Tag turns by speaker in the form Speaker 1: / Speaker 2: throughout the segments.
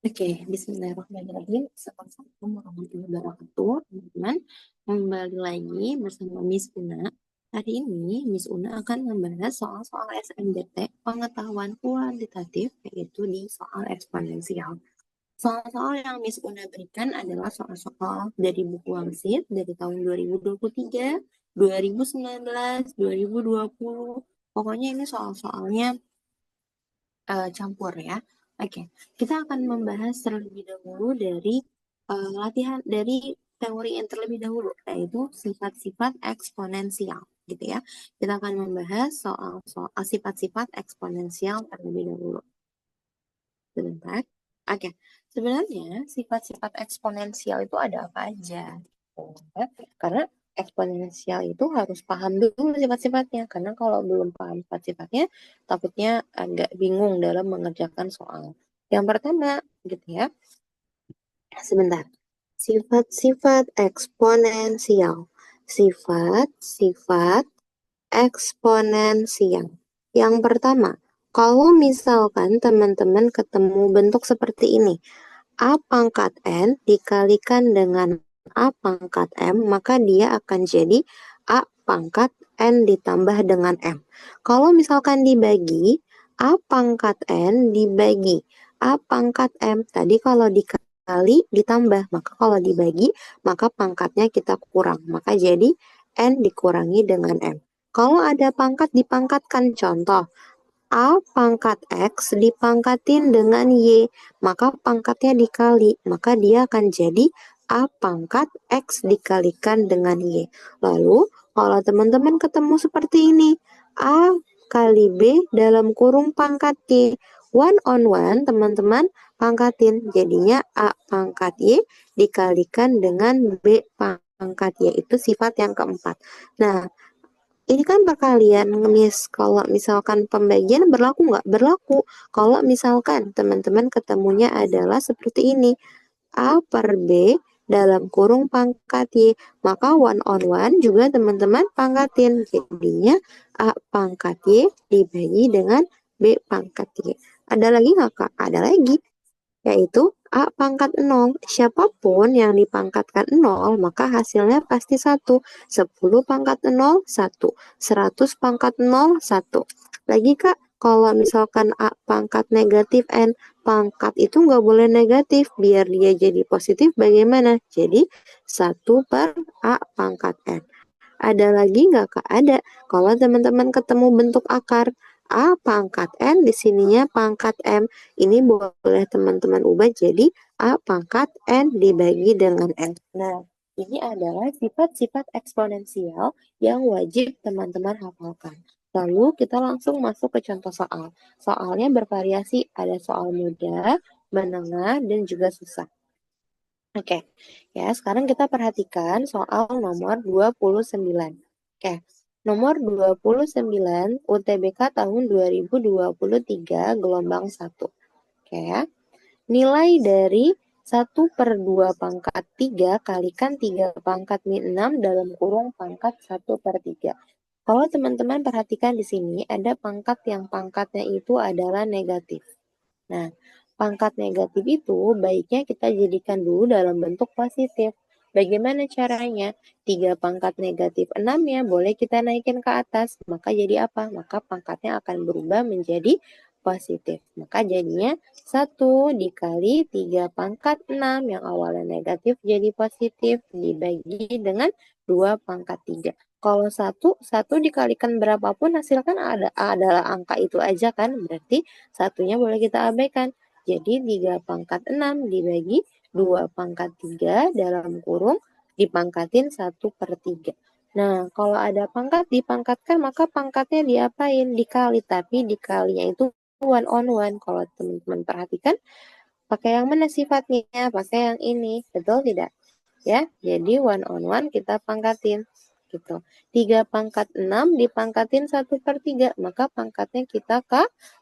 Speaker 1: Oke, bismillahirrahmanirrahim. Assalamualaikum warahmatullahi wabarakatuh, teman-teman. Kembali lagi bersama Miss Una. Hari ini Miss Una akan membahas soal-soal SNBT, pengetahuan kuantitatif, yaitu di soal eksponensial. Soal-soal yang Miss Una berikan adalah soal-soal dari buku Wangsit dari tahun 2023, 2019, 2020. Pokoknya ini soal-soalnya campur ya. Oke, kita akan membahas terlebih dahulu dari latihan dari teori yang terlebih dahulu, yaitu sifat-sifat eksponensial, gitu ya. Kita akan membahas soal sifat-sifat eksponensial terlebih dahulu. Sebentar. Oke, sebenarnya sifat-sifat eksponensial itu ada apa aja? Karena eksponensial itu harus paham dulu sifat-sifatnya. Karena kalau belum paham sifat-sifatnya, takutnya agak bingung dalam mengerjakan soal. Yang pertama, gitu ya. Sebentar. Sifat-sifat eksponensial. Sifat-sifat eksponensial. Yang pertama, kalau misalkan teman-teman ketemu bentuk seperti ini, A pangkat N dikalikan dengan A pangkat M, maka dia akan jadi A pangkat N ditambah dengan M. Kalau misalkan dibagi, A pangkat N dibagi A pangkat M. Tadi kalau dikali ditambah, maka kalau dibagi, maka pangkatnya kita kurang. Maka jadi N dikurangi dengan M. Kalau ada pangkat dipangkatkan, contoh, A pangkat X dipangkatin dengan Y, maka pangkatnya dikali, maka dia akan jadi A pangkat X dikalikan dengan Y. Lalu, kalau teman-teman ketemu seperti ini, A kali B dalam kurung pangkat Y. One on one, teman-teman pangkatin. Jadinya A pangkat Y dikalikan dengan B pangkat Y. Itu sifat yang keempat. Nah, ini kan perkalian, Miss. Kalau misalkan pembagian berlaku nggak? Berlaku. Kalau misalkan teman-teman ketemunya adalah seperti ini. A per B dalam kurung pangkat Y. Maka one on one juga teman-teman pangkatin. Jadinya A pangkat Y dibagi dengan B pangkat Y. Ada lagi nggak, Kak? Ada lagi, yaitu A pangkat 0. Siapapun yang dipangkatkan 0, maka hasilnya pasti 1. 10 pangkat 0, 1. 100 pangkat 0, 1. Lagi Kak, kalau misalkan A pangkat negatif N, pangkat itu nggak boleh negatif, biar dia jadi positif bagaimana? Jadi 1 per A pangkat N. Ada lagi nggak Kak? Ada. Kalau teman-teman ketemu bentuk akar, A pangkat N, di sininya pangkat M. Ini boleh teman-teman ubah jadi A pangkat N dibagi dengan N. Nah, ini adalah sifat-sifat eksponensial yang wajib teman-teman hafalkan. Lalu kita langsung masuk ke contoh soal. Soalnya bervariasi, ada soal mudah, menengah, dan juga susah. Oke, ya sekarang kita perhatikan soal nomor 29. Oke, nomor 29 UTBK tahun 2023 gelombang 1. Oke ya, nilai dari 1/2 pangkat 3 kalikan 3 pangkat min 6 dalam kurung pangkat 1/3. Kalau teman-teman perhatikan di sini ada pangkat yang pangkatnya itu adalah negatif. Nah, pangkat negatif itu baiknya kita jadikan dulu dalam bentuk positif. Bagaimana caranya? 3 pangkat negatif 6 ya, boleh kita naikin ke atas. Maka jadi apa? Maka pangkatnya akan berubah menjadi positif. Maka jadinya 1 dikali 3 pangkat 6 yang awalnya negatif jadi positif dibagi dengan 2 pangkat 3. Kalau 1 dikalikan berapapun hasilkan adalah angka itu aja kan. Berarti satunya boleh kita abaikan. Jadi 3 pangkat 6 dibagi 2 pangkat 3 dalam kurung dipangkatin 1/3. Nah, kalau ada pangkat dipangkatkan maka pangkatnya diapain? Dikali, tapi dikalinya itu one on one. Kalau teman-teman perhatikan, pakai yang mana sifatnya? Pakai yang ini. Betul tidak? Ya, jadi one on one kita pangkatin. Gitu. 3 pangkat 6 dipangkatin 1/3, maka pangkatnya kita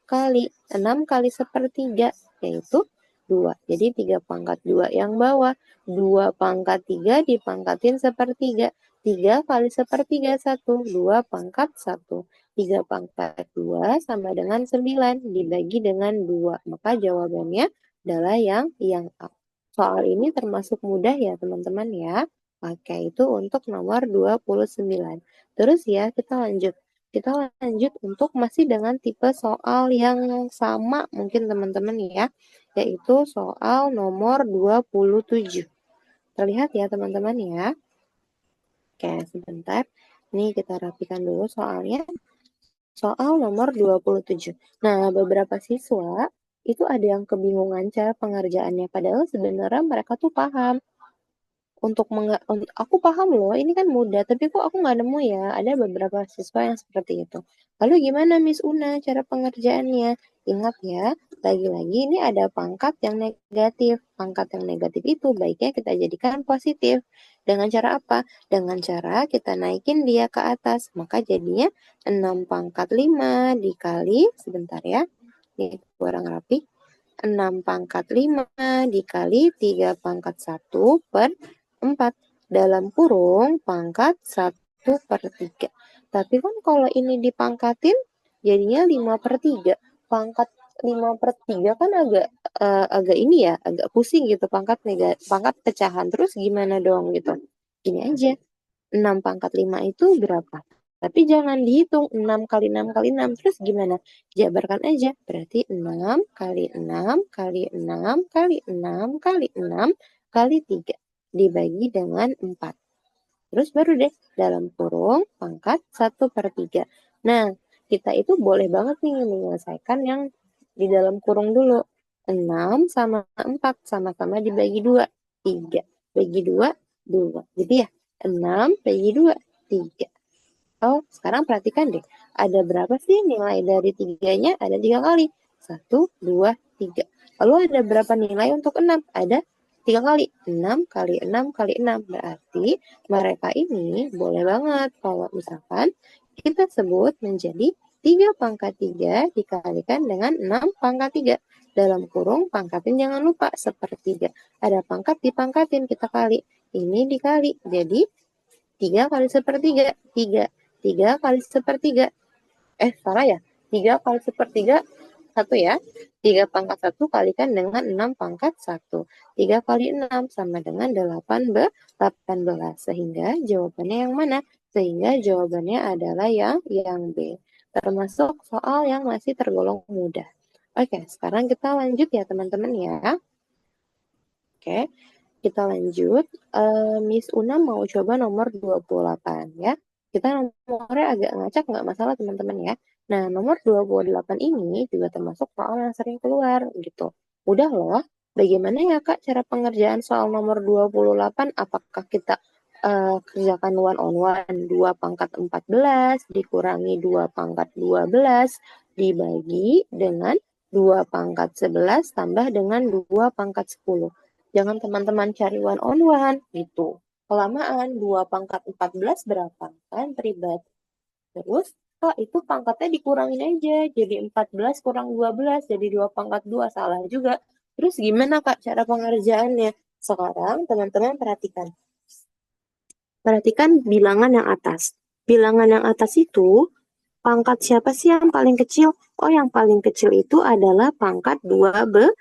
Speaker 1: kali 6 kali 1/3, yaitu 2. Jadi 3 pangkat 2 yang bawah. 2 pangkat 3 dipangkatin 1/3. 3 kali 1/3 1. 2 pangkat 1. 3 pangkat 2 sama dengan 9 dibagi dengan 2. Maka jawabannya adalah yang A. Soal ini termasuk mudah ya teman-teman ya. Oke, itu untuk nomor 29. Terus ya, kita lanjut. Kita lanjut untuk masih dengan tipe soal yang sama mungkin teman-teman ya, yaitu soal nomor 27. Terlihat ya teman-teman ya. Oke, sebentar. Nih kita rapikan dulu soalnya. Soal nomor 27. Nah, beberapa siswa itu ada yang kebingungan cara pengerjaannya. Padahal sebenarnya mereka tuh paham. Aku paham loh, ini kan mudah, tapi kok aku nggak nemu ya. Ada beberapa siswa yang seperti itu. Lalu gimana Miss Una cara pengerjaannya? Ingat ya, lagi-lagi ini ada pangkat yang negatif. Pangkat yang negatif itu baiknya kita jadikan positif. Dengan cara apa? Dengan cara kita naikin dia ke atas. Maka jadinya 6 pangkat 5 dikali, sebentar ya, ini kurang rapi. 6 pangkat 5 dikali 3 pangkat 1 per 4 dalam kurung pangkat 1/3. Tapi kan kalau ini dipangkatin jadinya 5/3. Pangkat 5/3 kan agak ini ya, agak pusing gitu pangkat pecahan. Terus gimana dong gitu? Gini aja. 6 pangkat 5 itu berapa? Tapi jangan dihitung 6 kali 6 kali 6. Terus gimana? Jabarkan aja. Berarti 6 kali 6 kali 6 kali 6 kali 6 kali 3. Dibagi dengan 4. Terus baru deh dalam kurung pangkat 1/3. Nah, kita itu boleh banget nih menyelesaikan yang di dalam kurung dulu. 6 sama 4 sama-sama dibagi 2. 3. Bagi 2, 2. Jadi ya, 6 bagi 2, 3. Oh, sekarang perhatikan deh. Ada berapa sih nilai dari 3-nya? Ada 3 kali. 1, 2, 3. Lalu ada berapa nilai untuk 6? Ada 3 kali. 6 kali 6 kali 6. Berarti mereka ini boleh banget kalau misalkan kita sebut menjadi 3 pangkat 3 dikalikan dengan 6 pangkat 3. Dalam kurung pangkatin jangan lupa sepertiga. Ada pangkat dipangkatin kita kali. Ini dikali. Jadi 3 kali sepertiga. 3. 3 kali sepertiga. Salah ya. 3 kali sepertiga 1 ya. 3 pangkat 1 kalikan dengan 6 pangkat 1. 3 kali 6 sama dengan 18. Sehingga jawabannya yang mana? Sehingga jawabannya adalah yang B. Termasuk soal yang masih tergolong mudah. Oke, sekarang kita lanjut ya teman-teman ya. Oke, kita lanjut. Miss Una mau coba nomor 28 ya. Kita nomornya agak ngacak nggak masalah teman-teman ya. Nah, nomor 28 ini juga termasuk soal yang sering keluar gitu. Udah loh, bagaimana ya Kak cara pengerjaan soal nomor 28? Apakah kita kerjakan one on one 2 pangkat 14 dikurangi 2 pangkat 12 dibagi dengan 2 pangkat 11 tambah dengan 2 pangkat 10. Jangan teman-teman cari one on one gitu. Kelamaan 2 pangkat 14 berapa? Kan ribet. Terus itu pangkatnya dikurangin aja. Jadi 14 kurang 12 jadi 2 pangkat 2. Salah juga. Terus gimana Kak cara pengerjaannya? Sekarang teman-teman perhatikan. Perhatikan bilangan yang atas. Bilangan yang atas itu pangkat siapa sih yang paling kecil? Oh, yang paling kecil itu adalah pangkat 12.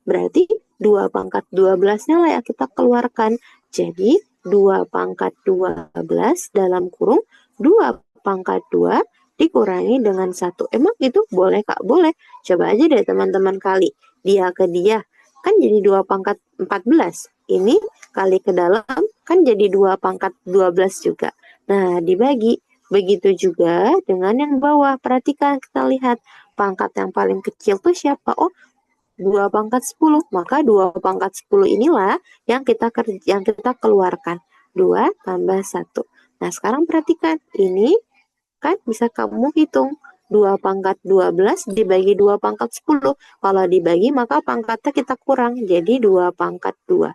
Speaker 1: Berarti 2 pangkat 12-nya lah yang kita keluarkan. Jadi 2 pangkat 12 dalam kurung 2 pangkat 2 dikurangi dengan 1. Emang itu boleh Kak? Boleh. Coba aja deh teman-teman kali. Dia ke dia. Kan jadi 2 pangkat 14. Ini kali ke dalam kan jadi 2 pangkat 12 juga. Nah, dibagi. Begitu juga dengan yang bawah. Perhatikan, kita lihat pangkat yang paling kecil tuh siapa? Oh, 2 pangkat 10. Maka 2 pangkat 10 inilah yang kita keluarkan. 2 tambah 1. Nah, sekarang perhatikan. Ini kan bisa kamu hitung. 2 pangkat 12 dibagi 2 pangkat 10. Kalau dibagi maka pangkatnya kita kurang. Jadi 2 pangkat 2.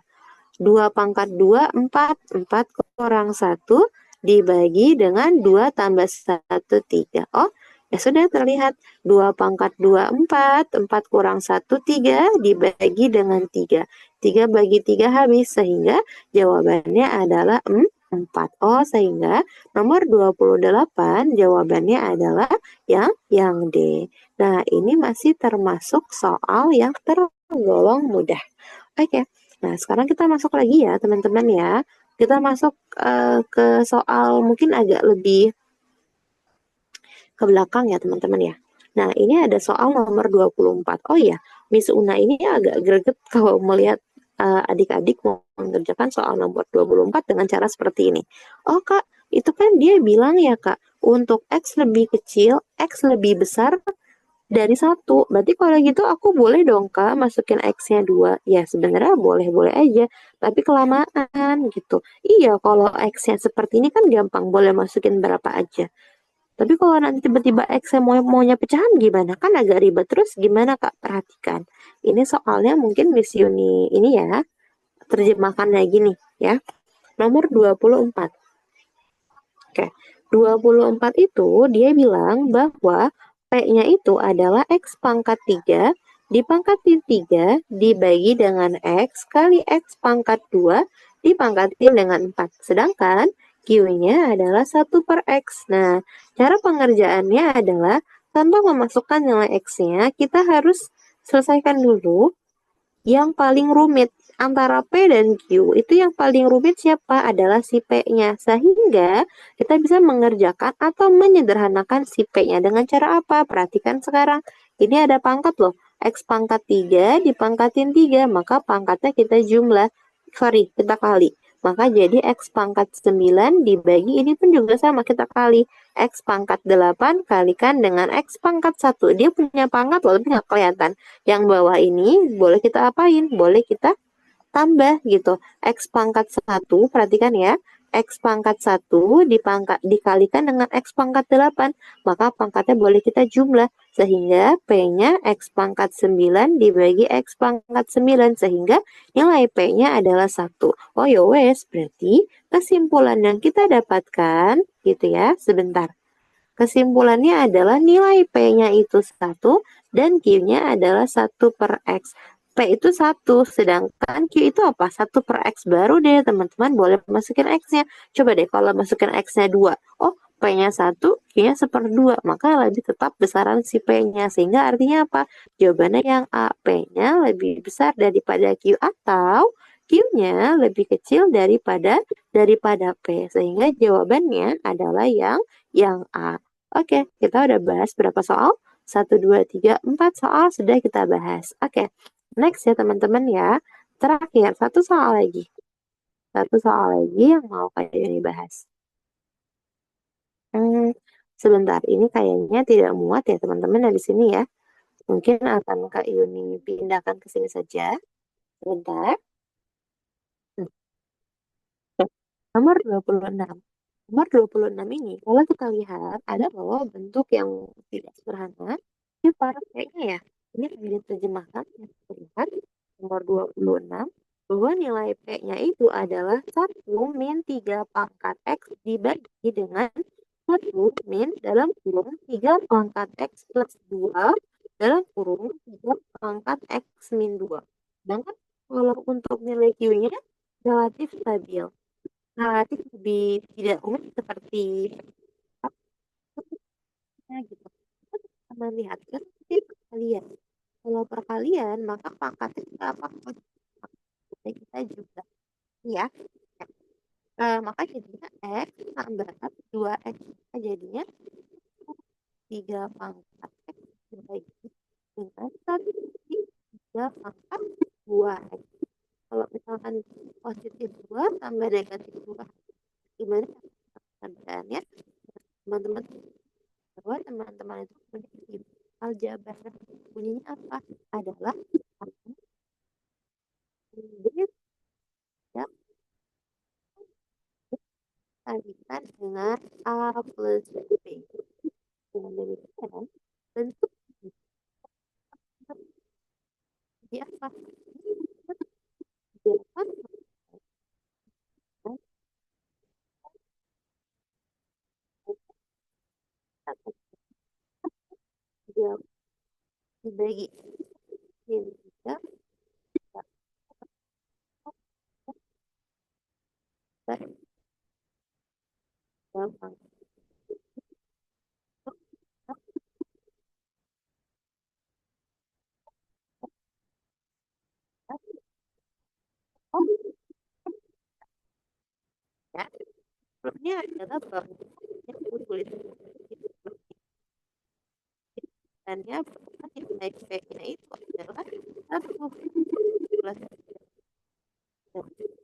Speaker 1: 2 pangkat 2, 4. 4 kurang 1 dibagi dengan 2 tambah 1, 3. Oh, ya sudah terlihat. 2 pangkat 2, 4. 4 kurang 1, 3 dibagi dengan 3. 3 bagi 3 habis. Sehingga jawabannya adalah 4. 4. Oh, sehingga nomor 28 jawabannya adalah yang D. Nah, ini masih termasuk soal yang tergolong mudah. Oke. Nah, sekarang kita masuk lagi ya, teman-teman ya. Kita masuk ke soal mungkin agak lebih ke belakang ya, teman-teman ya. Nah, ini ada soal nomor 24. Oh iya, Miss Una ini agak greget kalau melihat adik-adik mau mengerjakan soal nomor 24 dengan cara seperti ini. Oh, Kak, itu kan dia bilang ya, Kak, untuk X lebih kecil, X lebih besar dari satu. Berarti kalau gitu aku boleh dong, Kak, masukin X-nya 2. Ya, sebenarnya boleh-boleh aja, tapi kelamaan gitu. Iya, kalau X-nya seperti ini kan gampang, boleh masukin berapa aja. Tapi kalau nanti tiba-tiba X maunya pecahan gimana? Kan agak ribet. Terus gimana Kak? Perhatikan. Ini soalnya mungkin Miss Yuni ini ya, terjemahkannya gini ya. Nomor 24. Oke. 24 itu dia bilang bahwa P-nya itu adalah X pangkat 3 dipangkatin 3 dibagi dengan X kali X pangkat 2 dipangkatin dengan 4. Sedangkan Q-nya adalah 1/X. Nah, cara pengerjaannya adalah tanpa memasukkan nilai X-nya, kita harus selesaikan dulu yang paling rumit antara P dan Q. Itu yang paling rumit siapa? Adalah si P-nya. Sehingga kita bisa mengerjakan atau menyederhanakan si P-nya dengan cara apa? Perhatikan sekarang. Ini ada pangkat loh. X pangkat 3 dipangkatin 3. Maka pangkatnya kita jumlah. Sorry, kita kali. Maka jadi X pangkat 9 dibagi ini pun juga sama kita kali. X pangkat 8 kalikan dengan X pangkat 1. Dia punya pangkat loh, tapi nggak kelihatan. Yang bawah ini boleh kita apain? Boleh kita tambah gitu. X pangkat 1, perhatikan ya. X pangkat 1 dikalikan dengan X pangkat 8. Maka pangkatnya boleh kita jumlah. Sehingga P-nya X pangkat 9 dibagi X pangkat 9. Sehingga nilai P-nya adalah 1. Oh ya wes, berarti kesimpulan yang kita dapatkan gitu ya. Sebentar. Kesimpulannya adalah nilai P-nya itu 1 dan Q-nya adalah 1/X. P itu 1, sedangkan Q itu apa? 1/X baru deh teman-teman, boleh masukin X-nya. Coba deh kalau masukin X-nya 2. Oh, P-nya 1, Q-nya 1/2. Maka lebih tetap besaran si P-nya. Sehingga artinya apa? Jawabannya yang A. P-nya lebih besar daripada Q atau Q-nya lebih kecil daripada P. Sehingga jawabannya adalah yang A. Oke, kita udah bahas berapa soal? 1, 2, 3, 4 soal sudah kita bahas. Oke, next ya teman-teman ya. Terakhir, satu soal lagi. Satu soal lagi yang mau kayak ini bahas. Hmm, sebentar, ini kayaknya tidak muat ya teman-teman di sini ya. Mungkin akan Kak Yuni pindahkan ke sini saja. Sebentar. Nomor 26. Nomor 26 ini, kalau kita lihat, ada loh bentuk yang tidak sederhana. Ini kayaknya ya, ini akan diterjemahkan. Ya, kita lihat nomor 26, bahwa nilai P-nya itu adalah 1-3 pangkat X dibagi dengan 1-3 pangkat X plus 2 dalam kurung 3 pangkat X-2. Sedangkan kalau untuk nilai Q-nya relatif stabil. Relatif lebih tidak umum seperti apa gitu. Kita melihat kan ini perkalian. Kalau perkalian maka pangkatnya kita apa? Kita juga ya. Maka jadinya X tambah 2X jadinya 3 pangkat X dibagi dengan 1/3 pangkat 2X. Kalau misalkan positif 2 tambah negatif 2, gimana perbedaannya? Teman-teman, bahwa teman-teman itu punya aljabar. Bunyinya apa? Adalah B yang dikalikan dengan A plus B. Dengan demikian, bentuk jadi apa? Delapan dibagi tiga gampang. Oh, ya. Sebelumnya adalah bahwa tulis dan ya nilai P-nya itu adalah 1,17.